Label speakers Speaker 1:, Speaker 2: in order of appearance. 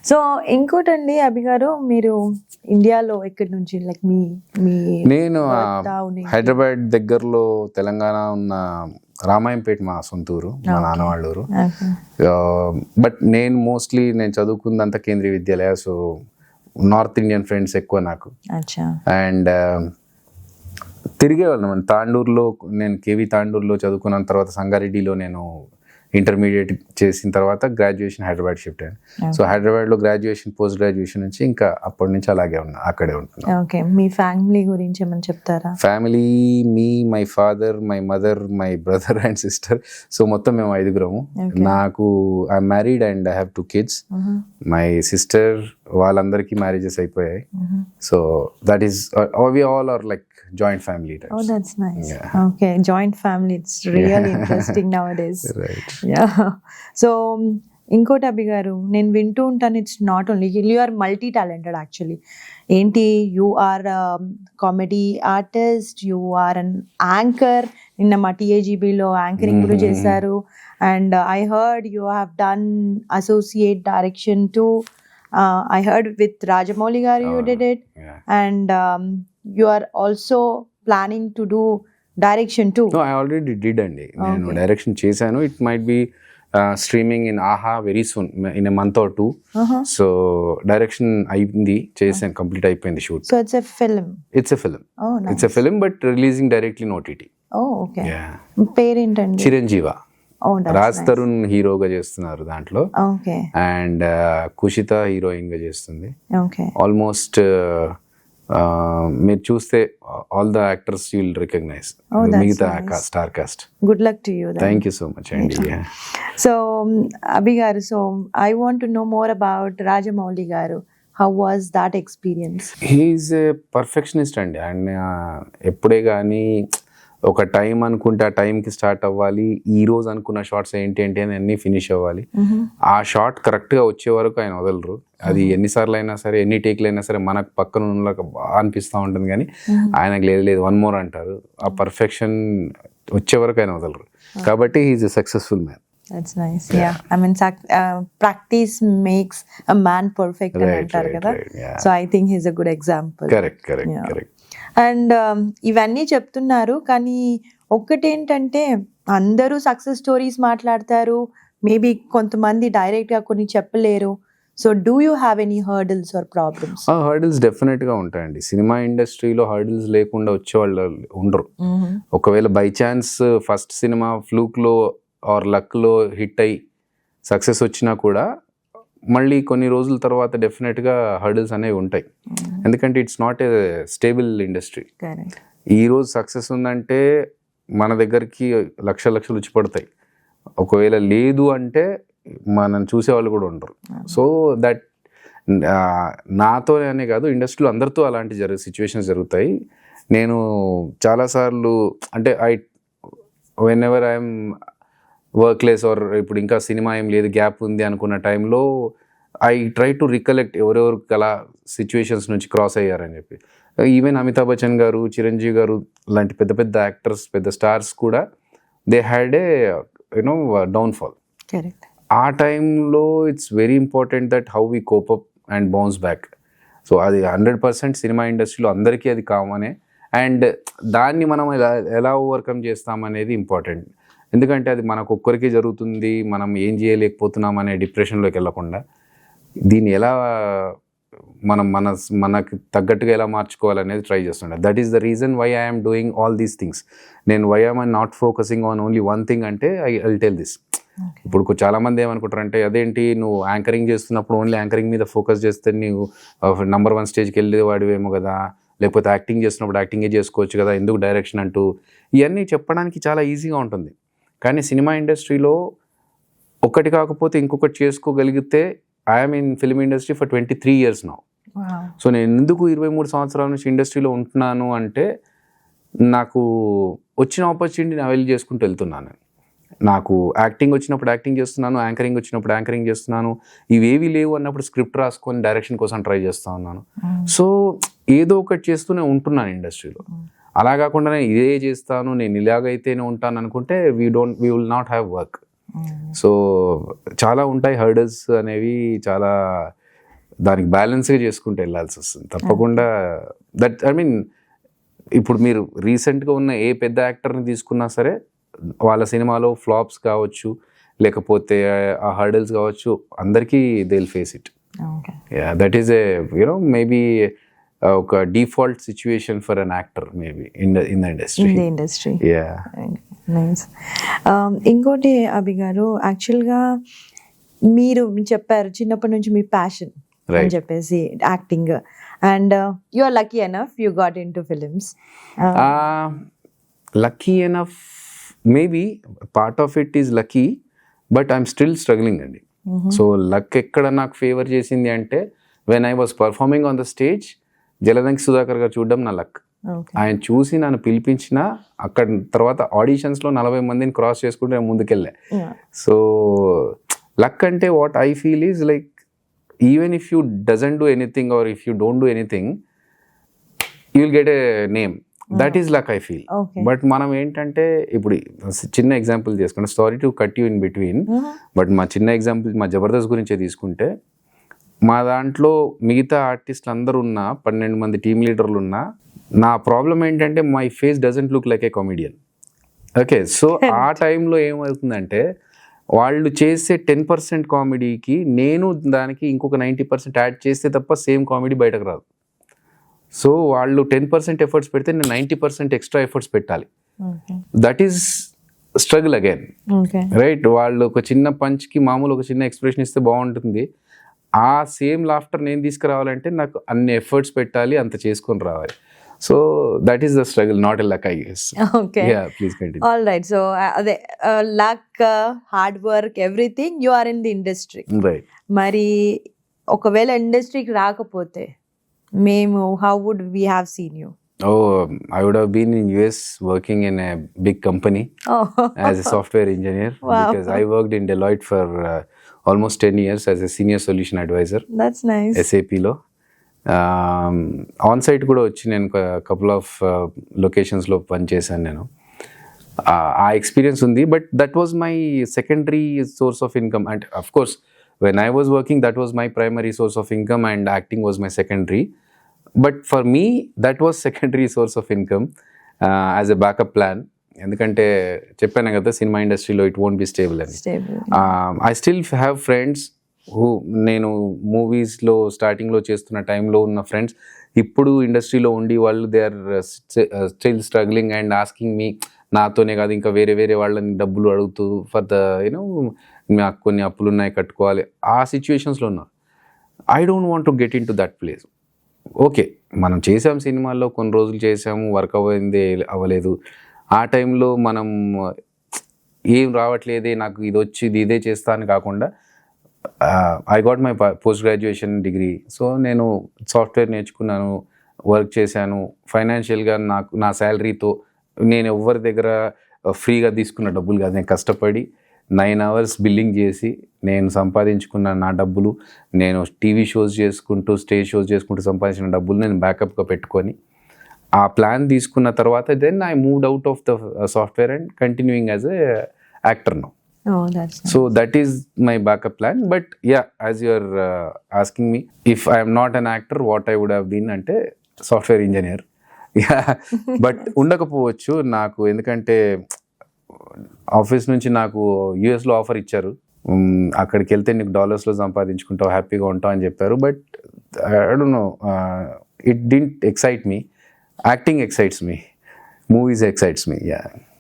Speaker 1: So ఇంకోటండి అభి గారు, మీరు ఇండియాలో ఎక్కడి నుంచి, లైక్ మీ మీ
Speaker 2: నేను హైదరాబాద్ దగ్గరలో తెలంగాణ ఉన్న రామాయంపేట మా సొంతూరు, మా నాన్న వాళ్ళ ఊరు. బట్ నేను మోస్ట్లీ నేను చదువుకుందంతా Kendriya Vidyalaya, so north Indian friends ఎక్కువ నాకు. అండ్ తిరిగేవాళ్ళం అండి తాండూరులో. నేను కేవీ తాండూరులో చదువుకున్న తర్వాత సంగారెడ్డిలో నేను ఇంటర్మీడియట్ చేసిన తర్వాత గ్రాడ్యుయేషన్ హైదరాబాద్ షిఫ్ట్ అయ్యాను. సో హైదరాబాద్లో గ్రాడ్యుయేషన్ పోస్ట్ గ్రాడ్యుయేషన్ నుంచి ఇంకా అప్పటి నుంచి అలాగే ఉన్నా, అక్కడే ఉంటున్నాను.
Speaker 1: ఓకే, మీ ఫ్యామిలీ గురించి ఏమని చెప్తారా?
Speaker 2: Family, me, my father, my mother, my brother and sister. So మొత్తం మేము 5గురము. నాకు I'm married and I have 2 kids. My sister వాళ్ళందరికీ మ్యారేజెస్ అయిపోయాయి. So that is we all are like joint family types.
Speaker 1: Oh, that's nice. Yeah. Okay, joint family, it's really interesting nowadays.
Speaker 2: Right.
Speaker 1: Yeah. So ఇంకోటి అభి గారు, నేను వింటూ ఉంటాను, it's not only you are multi talented actually. ఏంటి, you are comedy artist, you are an anchor. నిన్న మా టీఏజీబీలో anchoring కూడా చేశారు. And I heard you have done associate direction too, I heard with Rajamouli garu you did it. And you are also planning to do direction too.
Speaker 2: No, I already did andi. Nenu direction chesanu. It might be streaming in AHA very soon, in a month or 2. So direction ayindi, chesan complete అయిపోయింది shoot.
Speaker 1: So it's a film.
Speaker 2: It's a film.
Speaker 1: Oh, nice.
Speaker 2: It's a film but releasing directly in OTT.
Speaker 1: Oh, okay.
Speaker 2: Yeah.
Speaker 1: Parentandi
Speaker 2: Chiranjeeva. Raj Tarun హీరోగా చేస్తున్నారు దాంట్లో. And Kushitha heroine గా చేస్తుంది. Almost మీరు చూస్తే all the actors you will recognize మిగతా star cast.
Speaker 1: Good luck to you.
Speaker 2: Thank you so much అండి.
Speaker 1: So Abhi garu, so I want to know more about Rajamouli garu. How was that experience?
Speaker 2: He's a perfectionist అండి. And ఎప్పుడే కానీ ఒక time అనుకుంటే ఆ టైంకి start అవ్వాలి. ఈ రోజు అనుకున్న షార్ట్స్ ఏంటి అని అన్ని ఫినిష్ అవ్వాలి. ఆ షార్ట్ కరెక్ట్గా వచ్చే వరకు ఆయన వదలరు. అది ఎన్నిసార్లు అయినా సరే, ఎన్ని టేక్లు అయినా సరే మనకు పక్కన ఉన్న బాగా అనిపిస్తూ ఉంటుంది. కానీ ఆయనకు లేదు 1 more అంటారు. ఆ పర్ఫెక్షన్ వచ్చే వరకు ఆయన వదలరు. కాబట్టి he is a successful man.
Speaker 1: That's nice. Yeah. I mean, practice makes a man perfect అని అంటారు కదా. So I think he's a good example.
Speaker 2: Correct.
Speaker 1: And ఇవన్నీ చెప్తున్నారు, కానీ ఒక్కటేంటంటే అందరూ సక్సెస్ స్టోరీస్ మాట్లాడతారు, మేబీ కొంతమంది డైరెక్ట్గా కొన్ని చెప్పలేరు. So do you have any hurdles or problems?
Speaker 2: Hurdles డెఫినెట్గా ఉంటాయండి. సినిమా ఇండస్ట్రీలో హర్డిల్స్ లేకుండా వచ్చేవాళ్ళు ఉండరు. ఒకవేళ బై ఛాన్స్ ఫస్ట్ సినిమా ఫ్లూక్లో ఆర్ లక్లో హిట్ అయ్యి సక్సెస్ వచ్చినా కూడా మళ్ళీ కొన్ని రోజుల తర్వాత డెఫినెట్గా హర్డిల్స్ అనేవి ఉంటాయి. ఎందుకంటే it's not a stable industry. ఈరోజు సక్సెస్ ఉందంటే మన దగ్గరికి లక్షలు వచ్చి పడతాయి. ఒకవేళ లేదు అంటే మనం చూసేవాళ్ళు కూడా ఉండరు. సో దట్ నాతోనే అనే కాదు, ఇండస్ట్రీలో అందరితో అలాంటి సిచ్యువేషన్స్ జరుగుతాయి. నేను చాలాసార్లు అంటే when ever I'm workless are ఇప్పుడు ఇంకా సినిమా ఏం లేదు, గ్యాప్ ఉంది అనుకున్న టైంలో ఐ ట్రై టు రికలెక్ట్ ఎవరెవరు అలా సిచ్యువేషన్స్ నుంచి క్రాస్ అయ్యారని చెప్పి. ఈవెన్ అమితాబ్ బచ్చన్ గారు, చిరంజీవి గారు లాంటి పెద్ద పెద్ద యాక్టర్స్, పెద్ద స్టార్స్ కూడా దే హ్యాడ్ ఏ డౌన్ఫాల్. ఆ టైంలో it's very important that how we cope up and bounce back. So అది 100% సినిమా ఇండస్ట్రీలో అందరికీ అది కామనే. అండ్ దాన్ని మనం ఎలా ఓవర్కమ్ చేస్తామనేది ఇంపార్టెంట్. ఎందుకంటే అది మనకు ఒక్కరికి జరుగుతుంది, మనం ఏం చేయలేకపోతున్నాం అనే డిప్రెషన్లోకి వెళ్ళకుండా దీన్ని ఎలా మనకి తగ్గట్టుగా ఎలా మార్చుకోవాలనేది ట్రై చేస్తుండే. That is the reason why I'm doing all these things. నేను why I'm not focusing on only one thing అంటే ఐ విల్ టెల్ దిస్. ఇప్పుడు చాలామంది ఏమనుకుంటారంటే, అదేంటి నువ్వు యాంకరింగ్ చేస్తున్నప్పుడు ఓన్లీ యాంకరింగ్ మీద ఫోకస్ చేస్తే నువ్వు నంబర్ 1 స్టేజ్కి వెళ్ళేవాడివేమో కదా, లేకపోతే యాక్టింగ్ చేస్తున్నప్పుడు యాక్టింగే చేసుకోవచ్చు కదా, ఎందుకు డైరెక్షన్ అంటూ. ఇవన్నీ చెప్పడానికి చాలా ఈజీగా ఉంటుంది. కానీ సినిమా ఇండస్ట్రీలో ఒకటి కాకపోతే ఇంకొకటి చేసుకోగలిగితే, I'm in film industry for 23 years now. So నేను ఎందుకు 23 సంవత్సరాల నుంచి ఇండస్ట్రీలో ఉంటున్నాను అంటే, నాకు వచ్చిన ఆపర్చునిటీని అవైల్ చేసుకుంటూ వెళ్తున్నాను. నాకు యాక్టింగ్ వచ్చినప్పుడు యాక్టింగ్ చేస్తున్నాను, యాంకరింగ్ వచ్చినప్పుడు యాంకరింగ్ చేస్తున్నాను. ఇవేవి లేవు అన్నప్పుడు స్క్రిప్ట్ రాసుకొని డైరెక్షన్ కోసం ట్రై చేస్తూ ఉన్నాను. సో ఏదో ఒకటి చేస్తూనే ఉంటున్నాను ఇండస్ట్రీలో. అలా కాకుండా నేను ఇదే చేస్తాను, నేను ఇలాగైతేనే ఉంటాను అనుకుంటే we will not have work. So చాలా ఉంటాయి హర్డల్స్ అనేవి, చాలా దానికి బ్యాలెన్స్గా చేసుకుంటూ వెళ్ళాల్సి వస్తుంది తప్పకుండా. దట్ ఐ మీన్ ఇప్పుడు మీరు రీసెంట్గా ఉన్న ఏ పెద్ద యాక్టర్ని తీసుకున్నా సరే వాళ్ళ సినిమాలో ఫ్లాప్స్ కావచ్చు, లేకపోతే ఆ హర్డల్స్ కావచ్చు, అందరికీ they will face it. That is a you know maybe ఒక default situation for an actor maybe in the industry.
Speaker 1: Nice. ఇంకోటి అభి గారు, యాక్చువల్గా మీరు చెప్పారు చిన్నప్పటి నుంచి మీ ప్యాషన్ అని చెప్పేసి acting, and you are lucky enough you got into films.
Speaker 2: Lucky enough maybe part of it is lucky, but I'm still struggling అండి. సో లక్ ఎక్కడ నాకు ఫేవర్ చేసింది అంటే when I was performing on the stage, Jaladanki Sudhakar గారు చూడడం నా luck. ఆయన చూసి నన్ను పిలిపించిన అక్కడ తర్వాత ఆడిషన్స్లో 40 మందిని క్రాస్ చేసుకుంటే నేను ముందుకెళ్ళా. సో లక్ అంటే what I feel is like even if you doesn't do anything or if you don't do anything you will get a name. That is luck I feel. But మనం ఏంటంటే ఇప్పుడు చిన్న example తీసుకుంటే, sorry to cut you in between, but మా చిన్న example మా జబర్దస్త్ గురించే తీసుకుంటే, మా దాంట్లో మిగతా ఆర్టిస్టులు అందరూ ఉన్నా 12 మంది టీమ్ లీడర్లు ఉన్నా, నా ప్రాబ్లం ఏంటంటే my face doesn't look like A comedian. Okay, so ఆ టైంలో ఏమవుతుందంటే వాళ్ళు చేసే 10% కామెడీకి నేను దానికి ఇంకొక 90% యాడ్ చేస్తే తప్ప సేమ్ కామెడీ బయటకు రాదు. సో వాళ్ళు 10% ఎఫర్ట్స్ పెడితే నేను 90% ఎక్స్ట్రా ఎఫర్ట్స్ పెట్టాలి. That is struggle again, right? వాళ్ళు ఒక చిన్న పంచ్కి మామూలు ఒక చిన్న ఎక్స్ప్రెషన్ ఇస్తే బాగుంటుంది, ఆ సేమ్ లాఫ్టర్ నేను తీసుకురావాలంటే నాకు అన్ని ఎఫర్ట్స్ పెట్టాలి, అంత చేసుకొని రావాలి. So that is the struggle, not a luck I guess.
Speaker 1: Okay,
Speaker 2: please continue.
Speaker 1: All right. So అదే luck, hard work, everything you are in the industry,
Speaker 2: right?
Speaker 1: మరి ఒకవేళ ఇండస్ట్రీకి రాకపోతే మేము how would we have seen you?
Speaker 2: Oh, I would have been in US working in a big company as a software engineer.
Speaker 1: Wow.
Speaker 2: Because I worked in Deloitte for almost 10 years as a senior solution advisor.
Speaker 1: That's nice.
Speaker 2: SAP లో on site కూడా వచ్చి నేను couple of లొకేషన్స్లో పనిచేశాను నేను. ఆ experience ఉంది, but that was my secondary source of income. And of course when I was working, that was my primary source of income and acting was my secondary. But for me, that was secondary source of income as a backup plan. ఎందుకంటే చెప్పాను కదా cinema ఇండస్ట్రీలో it won't be stable అని. I still have friends who, నేను మూవీస్లో స్టార్టింగ్లో చేస్తున్న టైంలో ఉన్న ఫ్రెండ్స్ ఇప్పుడు ఇండస్ట్రీలో ఉండి వాళ్ళు they are still struggling and asking me, నాతోనే కాదు ఇంకా వేరే వేరే వాళ్ళని డబ్బులు అడుగుతూ ఫర్ ద యూనో నాకు కొన్ని అప్పులు ఉన్నాయి కట్టుకోవాలి, ఆ సిచ్యువేషన్స్లో ఉన్నా. I don't want to get in to that place. Okay, మనం చేసాం సినిమాల్లో కొన్ని రోజులు చేసాము, వర్క్ అవ్వలేదు, ఆ టైంలో మనం ఏం రావట్లేదే, నాకు ఇది వచ్చి ఇదే చేస్తా అని కాకుండా I got my post graduation degree. So నేను సాఫ్ట్వేర్ నేర్చుకున్నాను, వర్క్ చేశాను. ఫైనాన్షియల్గా నాకు నా శాలరీతో నేను ఎవరి దగ్గర ఫ్రీగా తీసుకున్న డబ్బులు కాదు, నేను కష్టపడి 9 hours బిల్లింగ్ చేసి నేను సంపాదించుకున్న నా డబ్బులు, నేను టీవీ షోస్ చేసుకుంటూ స్టేజ్ షోస్ చేసుకుంటూ సంపాదించిన డబ్బులు నేను బ్యాకప్గా పెట్టుకొని ఆ ప్లాన్ తీసుకున్న తర్వాత then I moved out of the software and continuing as a actor now. So that is my backup plan. But yeah, as you are asking me, if I am not an actor, what I would have been ante software engineer. Yeah, but ఉండకపోవచ్చు నాకు, ఎందుకంటే office నుంచి నాకు యూఎస్లో offer ఇచ్చారు, అక్కడికి వెళ్తే నీకు డాలర్స్లో సంపాదించుకుంటావు, హ్యాపీగా ఉంటావు అని చెప్పారు. But I don't know, it didn't excite me. Acting excites me, movies excites me. Yeah.